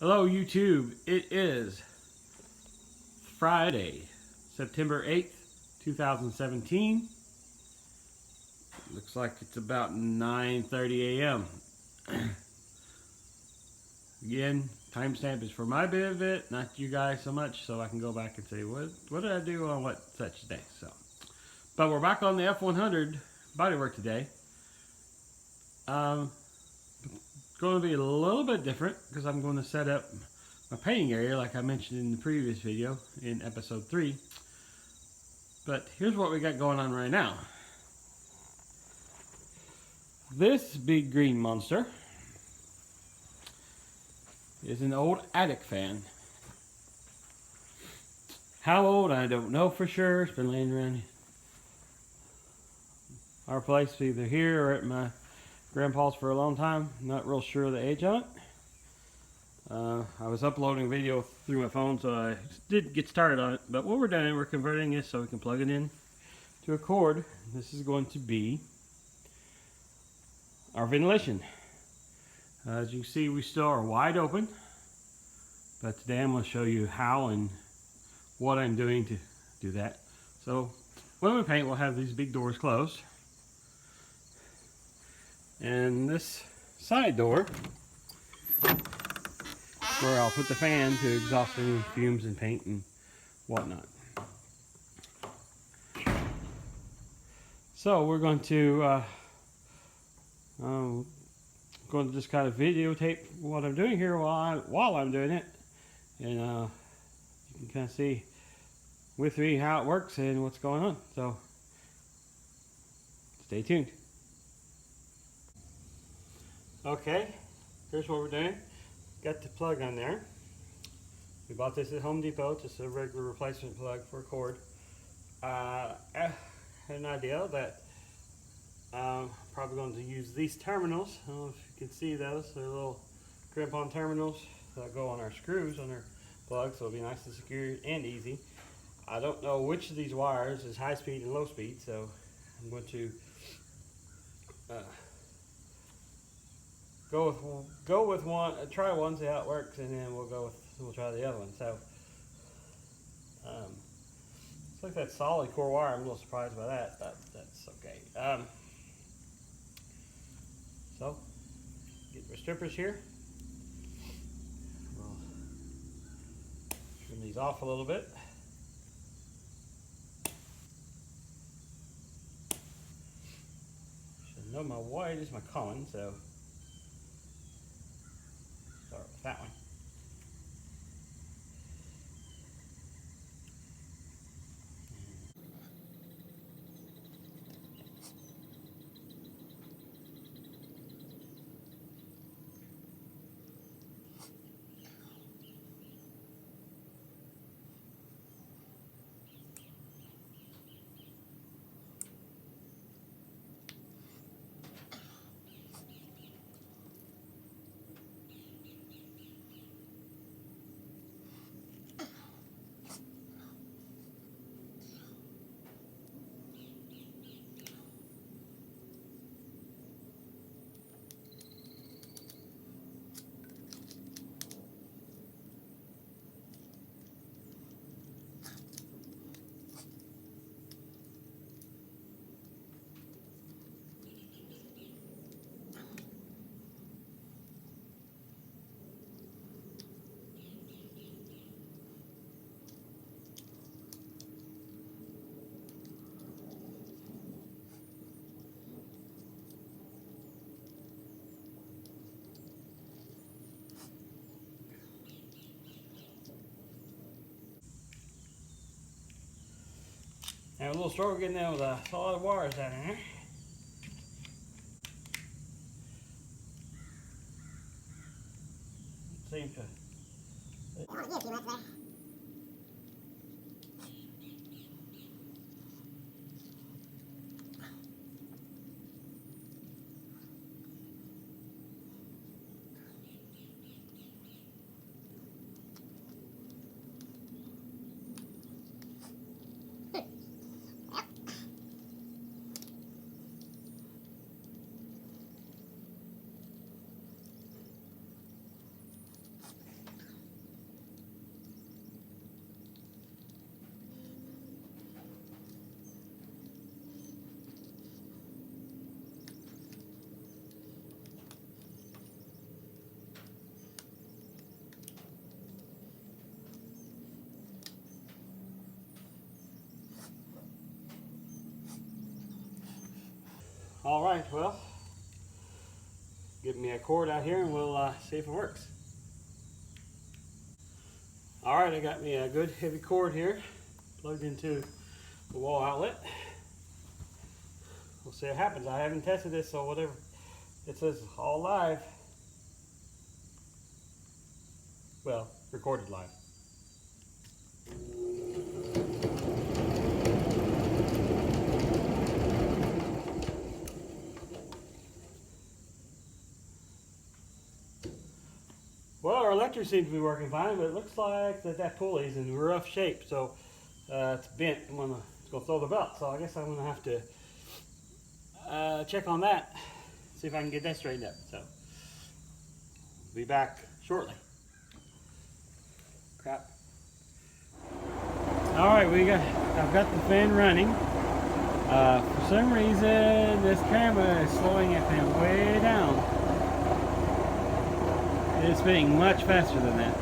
Hello YouTube, it is Friday, September 8th, 2017. Looks like it's about 9:30 a.m. Again, timestamp is for my bit of it, not you guys so much, so I can go back and say, what did I do on what such day? But we're back on the F100 bodywork today. Going to be a little bit different because I'm going to set up my painting area like I mentioned in the previous video in episode 3. But here's what we got going on right now. This big green monster is an old attic fan. How old, I don't know for sure. It's been laying around our place, either here or at my grandpa's for a long time. Not real sure of the age of it. I was uploading video through my phone, so I did get started on it. But what we're doing, we're converting this so we can plug it in to a cord. This is going to be our ventilation. As you can see, we still are wide open. But today I'm going to show you how and what I'm doing to do that. So when we paint, we'll have these big doors closed. And this side door, where I'll put the fan to exhaust any fumes and paint and whatnot. So we're going to just kind of videotape what I'm doing here while I'm doing it, and you can kind of see with me how it works and what's going on. So stay tuned. Okay, here's what we're doing. Got the plug on there. We bought this at Home Depot, just a regular replacement plug for a cord. I had an idea that I'm probably going to use these terminals. I don't know if you can see those. They're little crimp-on terminals that go on our screws on our plug, so it'll be nice and secure and easy. I don't know which of these wires is high speed and low speed, so I'm going to go with one, try one, see how it works, and then we'll try the other one. So looks like that solid core wire. I'm a little surprised by that, but that's okay. So get our strippers here. We'll trim these off a little bit. Should know my wide is my common, so start with that one. Have a little struggle getting there with a lot of wires down here. Seems to. All right, well, give me a cord out here and we'll see if it works. All right, I got me a good heavy cord here plugged into the wall outlet. We'll see what happens. I haven't tested this, so whatever it says, all live. Well, recorded live. Well, our electric seems to be working fine, but it looks like that pulley's in rough shape, so it's bent. It's gonna throw the belt, so I guess I'm gonna have to check on that, see if I can get that straightened up. So, be back shortly. Crap. All right, I've got the fan running. For some reason, this camera is slowing it way down. It's spinning much faster than that.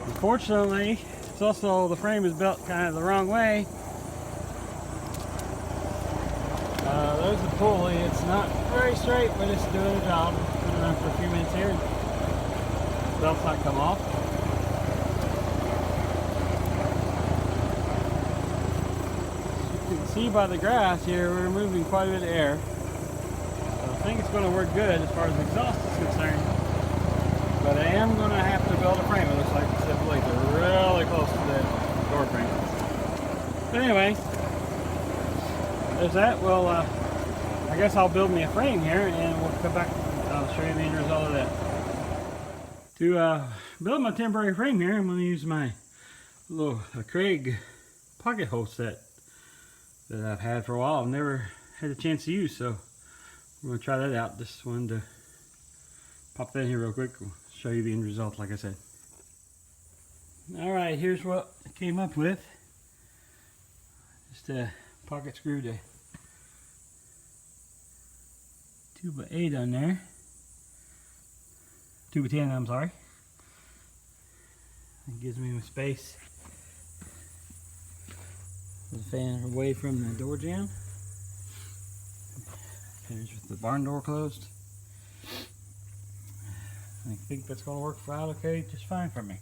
Unfortunately, it's also, the frame is built kind of the wrong way. There's the pulley. It's not very straight, but it's doing the job. I'm going to run for a few minutes here. The belt's not come off. As you can see by the grass here, we're moving quite a bit of air. I think it's going to work good as far as the exhaust is concerned, but I am going to have to build a frame. It looks like the step blades are really close to the door frame. But anyway, there's that. Well, I guess I'll build me a frame here and we'll come back and I'll show you the end result of that. To build my temporary frame here, I'm going to use my little Craig pocket hole set that I've had for a while. I've never had a chance to use, so I'm going to try that out. Just wanted to pop that in here real quick. We'll show you the end result, like I said. Alright, here's what I came up with. Just a pocket screw to 2x8 on there. 2x10, I'm sorry. It gives me space for the fan away from the door jamb. Finish with the barn door closed. I think that's going to work out okay, just fine for me.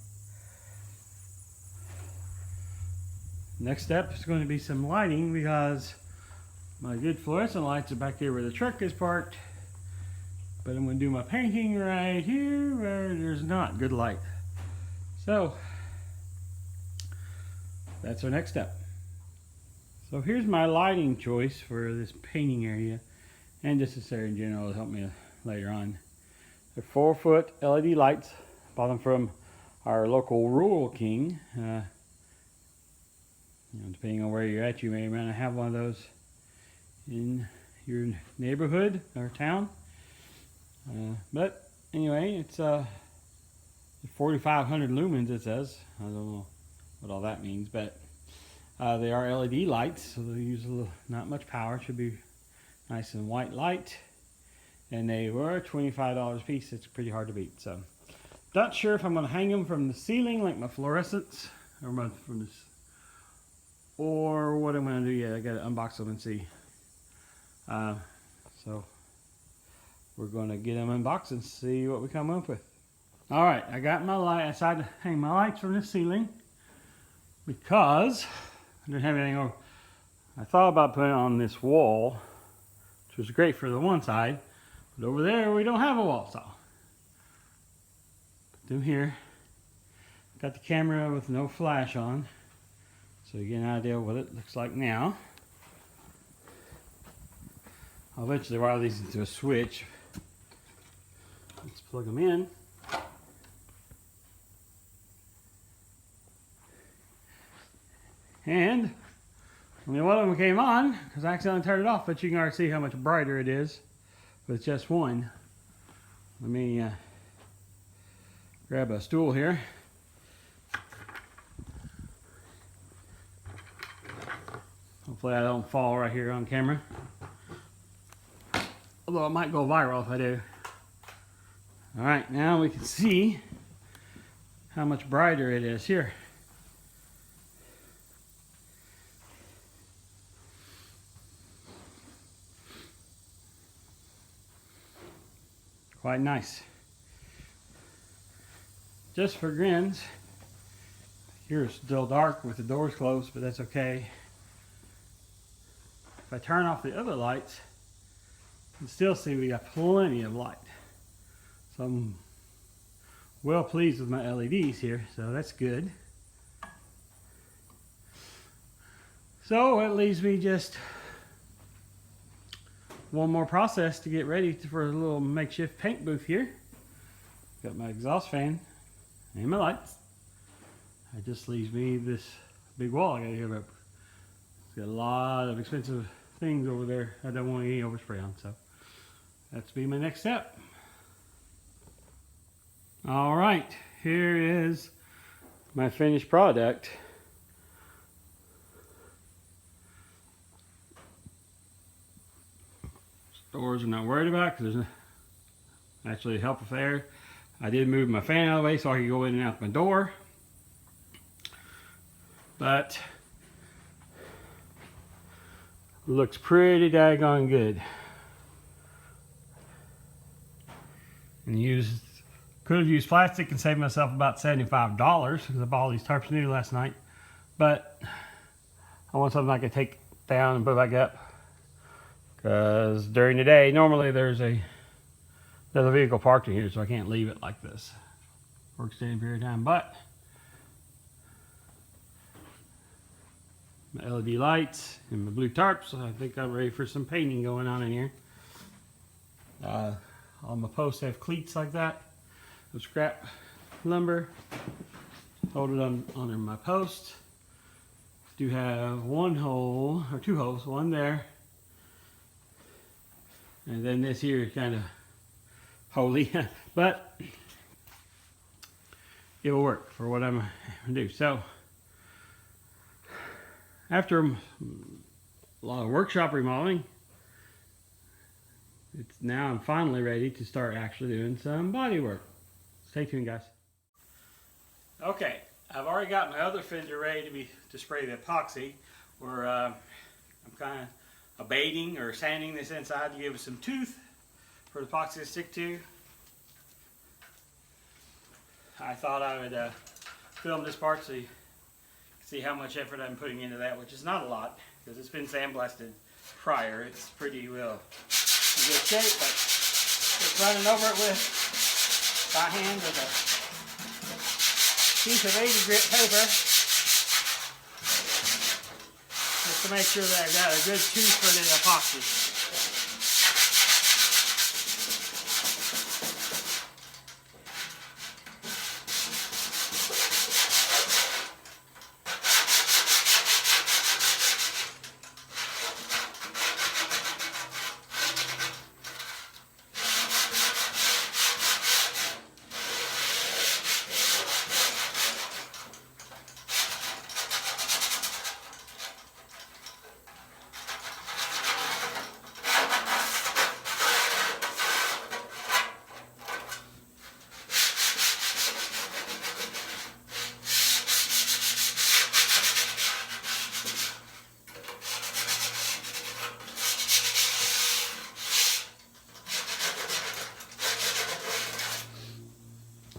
Next step is going to be some lighting, because my good fluorescent lights are back here where the truck is parked. But I'm going to do my painting right here where there's not good light. So that's our next step. So here's my lighting choice for this painting area, and just this area in general will help me later on. They're 4-foot LED lights. Bought them from our local Rural King. Depending on where you're at, you may or may not have one of those in your neighborhood or town. But anyway, it's 4,500 lumens, it says. I don't know what all that means, but they are LED lights, so they use not much power. It should be nice and white light. And they were $25 a piece. It's pretty hard to beat. So, not sure if I'm going to hang them from the ceiling like my fluorescents, or from this, or what I'm going to do yet. I got to unbox them and see. So we're going to get them unboxed and see what we come up with. All right, I got my light. I decided to hang my lights from the ceiling because I didn't have anything over. I thought about putting it on this wall, which was great for the one side. But over there, we don't have a wall, so put them here. Got the camera with no flash on, so you get an idea of what it looks like now. I'll eventually wire these into a switch. Let's plug them in. And only one of them came on because I accidentally turned it off, but you can already see how much brighter it is with just one. Let me grab a stool here. Hopefully I don't fall right here on camera. Although it might go viral if I do. Alright, now we can see how much brighter it is here. quite nice. Just for grins, here it's still dark with the doors closed, but that's okay. If I turn off the other lights, you can still see we got plenty of light. So I'm well pleased with my LEDs here, so that's good. So it leaves me just one more process to get ready for a little makeshift paint booth here. Got my exhaust fan and my lights. It just leaves me this big wall I got here, but it's got a lot of expensive things over there I don't want any overspray on, so that's be my next step. All right, here is my finished product. Doors I'm not worried about because there's actually a help with air. I did move my fan out of the way so I could go in and out my door. But looks pretty daggone good. And could have used plastic and saved myself about $75 because I bought all these tarps new last night. But I want something I can take down and put back up. Because during the day, normally there's another vehicle parked in here, so I can't leave it like this for an extended period of time. But my LED lights and my blue tarps, I think I'm ready for some painting going on in here. On my posts I have cleats like that, the scrap lumber. Hold it on under my post. Do have one hole or two holes, one there, and then this here is kind of holy, but it will work for what I'm gonna do. So after a lot of workshop remodeling, now I'm finally ready to start actually doing some body work. Stay tuned, guys. Okay, I've already got my other fender ready to spray the epoxy, where I'm kind of abating or sanding this inside to give it some tooth for the epoxy to stick to. I thought I would film this part so you can see how much effort I'm putting into that, which is not a lot because it's been sandblasted prior. It's pretty well in good shape, but just running over it by hand with a piece of 80 grit paper just to make sure that I've got a good tooth for the epoxy.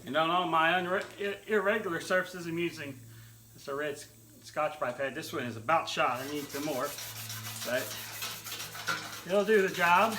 And on all my irregular surfaces, I'm using just a red Scotch-Brite pad. This one is about shot. I need some more, but it'll do the job.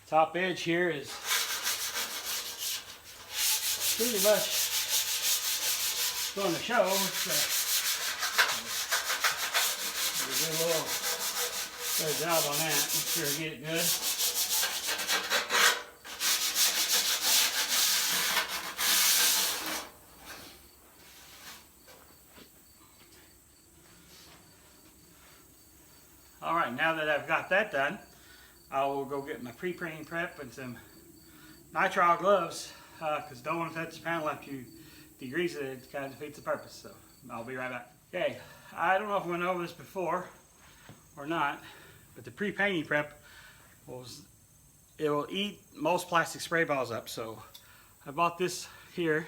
Top edge here is pretty much going to show. Do a little good job on that. Make sure I get it good. Alright, now that I've got that done, I will go get my pre-painting prep and some nitrile gloves, because don't want to touch the panel after you degrease it. It kind of defeats the purpose. So I'll be right back. Okay, I don't know if I went over this before or not, but the pre-painting prep it will eat most plastic spray balls up. So I bought this here.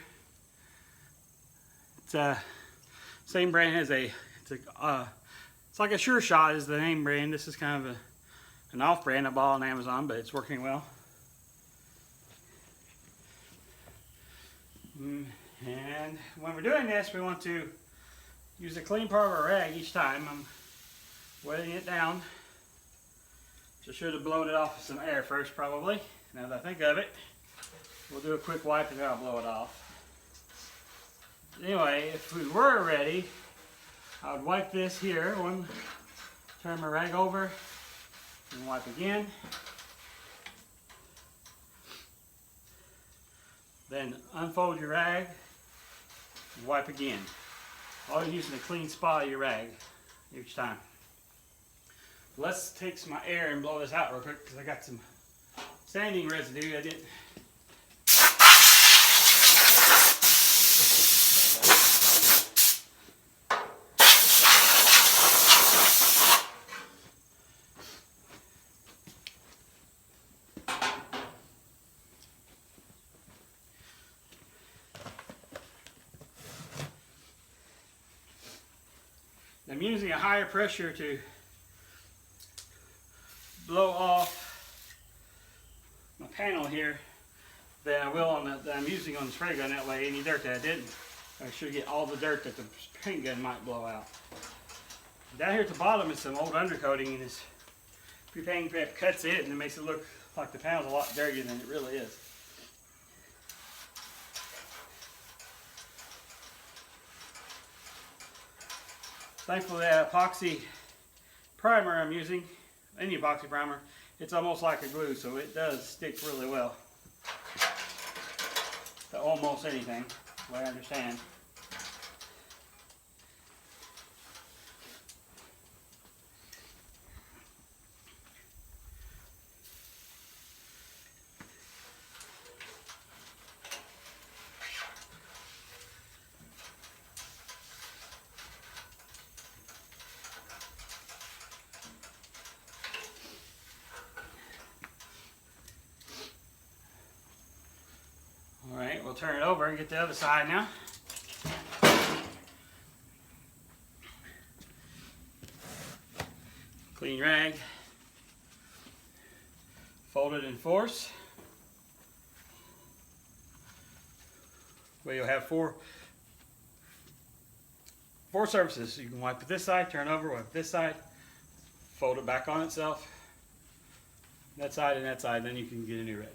It's same brand as it's like a Sure Shot is the name brand. This is kind of an off brand I bought on Amazon, but it's working well. And when we're doing this, we want to use a clean part of our rag each time. I'm wetting it down. So should have blown it off with some air first, probably. Now that I think of it, we'll do a quick wipe and then I'll blow it off. Anyway, if we were ready, I would wipe this here, turn my rag over, and wipe again. Then unfold your rag, and wipe again. All you're using a clean spot of your rag each time. Let's take some air and blow this out real quick because I got some sanding residue I didn't. I'm using a higher pressure to blow off my panel here than I will on that I'm using on the spray gun. That way any dirt that I didn't, I should get all the dirt that the paint gun might blow out. Down here at the bottom is some old undercoating, and this pre-painting prep cuts it and it makes it look like the panel's a lot dirtier than it really is. Thankfully, that epoxy primer I'm using, any epoxy primer, it's almost like a glue, so it does stick really well to almost anything, the way I understand. Alright, we'll turn it over and get the other side now. Clean rag. Fold it in fours. Where you'll have four surfaces. You can wipe it this side, turn over, wipe this side, fold it back on itself. That side and that side, then you can get a new rag.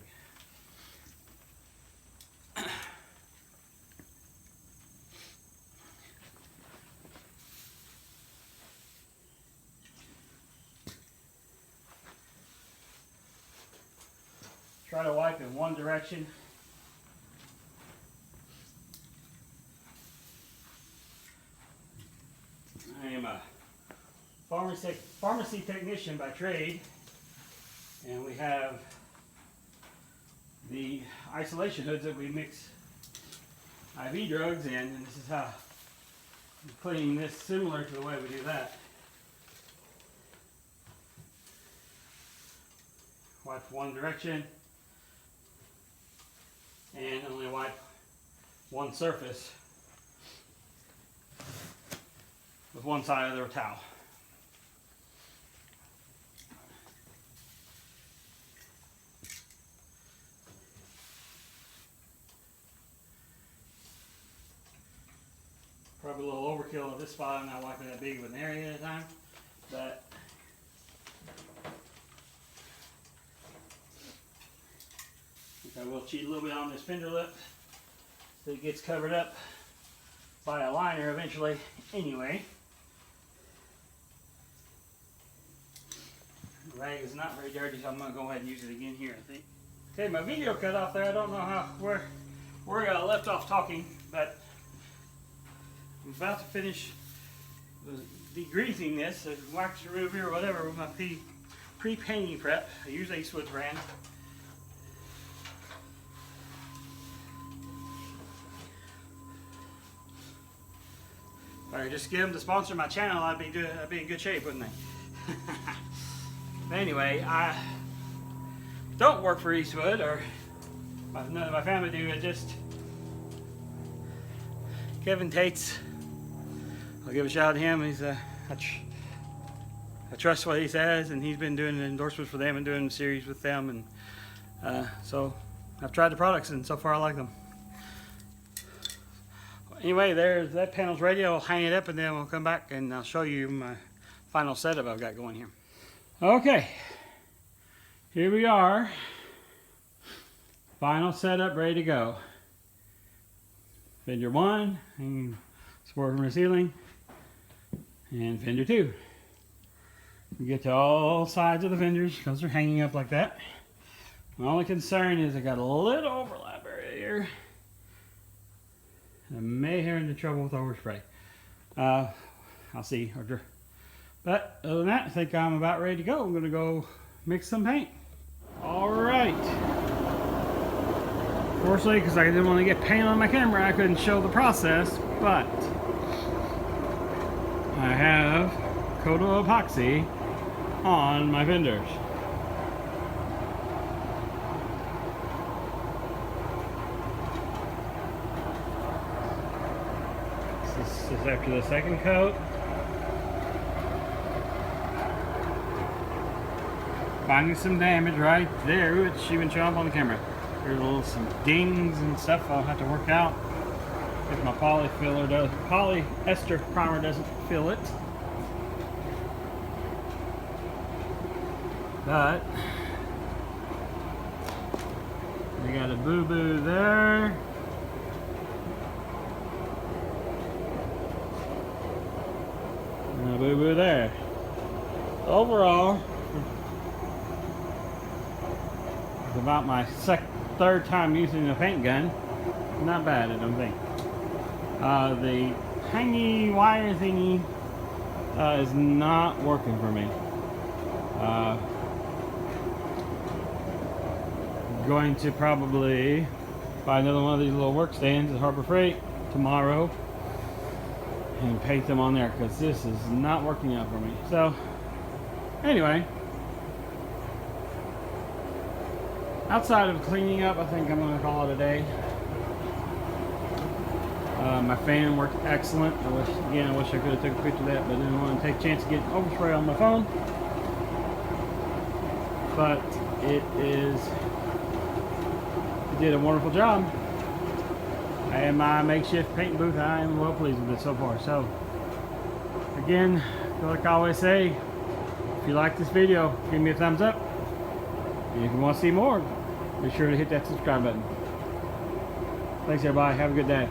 Try to wipe in one direction. I am a pharmacy technician by trade, and we have the isolation hoods that we mix IV drugs in, and this is how I'm cleaning this, similar to the way we do that. Wipe one direction and only wipe one surface with one side of the towel. Probably a little overkill at this spot. I'm not wiping that big of an area at a time, but I will cheat a little bit on this fender lip so it gets covered up by a liner eventually anyway. The rag is not very dirty, so I'm going to go ahead and use it again here, I think. Okay, my video cut off there. I don't know where I left off talking, but I'm about to finish degreasing this, a wax remover or whatever with my pre-painting prep. I use Acewood brand. If I could just get them to sponsor my channel, I'd be in good shape, wouldn't I? But anyway, I don't work for Eastwood, or none of my family do. I just Kevin Tate's. I'll give a shout out to him. He's I trust what he says, and he's been doing endorsements for them and doing series with them, and so I've tried the products, and so far I like them. Anyway, there's that panel's ready. I'll hang it up, and then we'll come back and I'll show you my final setup I've got going here. Okay, here we are. Final setup ready to go. Fender 1, hanging support from the ceiling, and fender 2. We get to all sides of the fenders because they're hanging up like that. My only concern is I got a little overlap area here. I may have into trouble with overspray. I'll see. But other than that, I think I'm about ready to go. I'm going to go mix some paint. All right. Fortunately, because I didn't want to get paint on my camera, I couldn't show the process, but I have Kodo epoxy on my fenders. This is after the second coat. Finding some damage right there, which even show up on the camera. There's some dings and stuff I'll have to work out if my polyester primer doesn't fill it. But we got a boo-boo there. And a boo-boo there. Overall, it's about my third time using a paint gun. Not bad, I don't think. The hangy wire thingy is not working for me. Going to probably buy another one of these little work stands at Harbor Freight tomorrow and paint them on there, because this is not working out for me. So anyway, outside of cleaning up, I think I'm going to call it a day. My fan worked excellent. I wish I could have took a picture of that, but I didn't want to take a chance of getting overspray on my phone. But it did a wonderful job. And my makeshift paint booth, I am well pleased with it so far. So again, like I always say, if you like this video, give me a thumbs up. And if you want to see more, be sure to hit that subscribe button. Thanks everybody, have a good day.